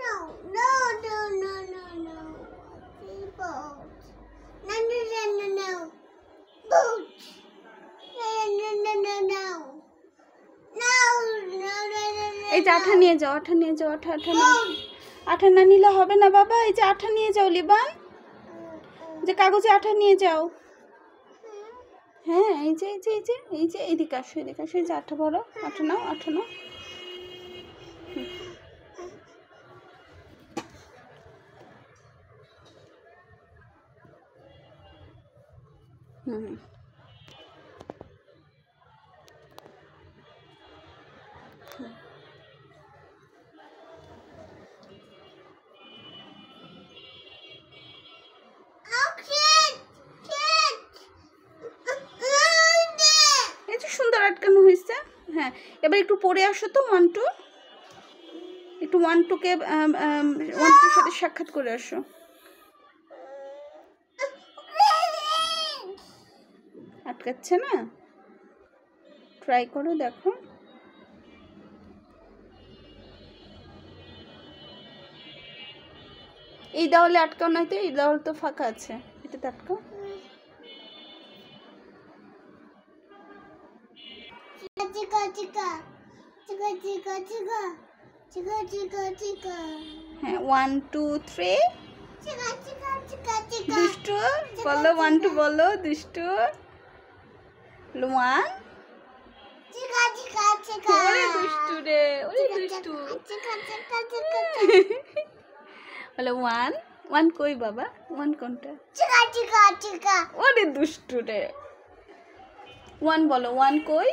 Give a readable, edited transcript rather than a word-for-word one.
No. Boat. No. Boat. No. এই যে আঠা নিয়ে যাও, আঠা নিয়ে যাও, আঠা আঠা না নিলে হবে না বাবা। এই যে আঠা নিয়ে যাও লিবান, যে কাগজে আঠা নিয়ে যাও। হ্যাঁ, এই যে এদিকে আসো, এদিকে আসো। এই যে আঠা ভরো, আঠা নাও। হুম এই যে সুন্দর আটকানো হয়েছে। হ্যাঁ, এবার একটু পড়ে আসো তো 1 2, একটু 1 2 কে 1 2 সাথে সাক্ষাৎ করে আসো। আটকাচ্ছে না, ট্রাই করো, দেখো। এই দেওয়ালে আটকাও, নয়তো এই দেওয়াল তো ফাঁকা আছে, এটাতে আটকাও। হ্যাঁ, 1 2 3 দুষ্টু বলো, 1 2 বলো, দুষ্টু 1। ওরে দুষ্টু রে, ওরে দুষ্টু বলো 1 1 কই বাবা, 1 কোনটা? ওরে দুষ্টু রে, 1 বলো, 1 কই?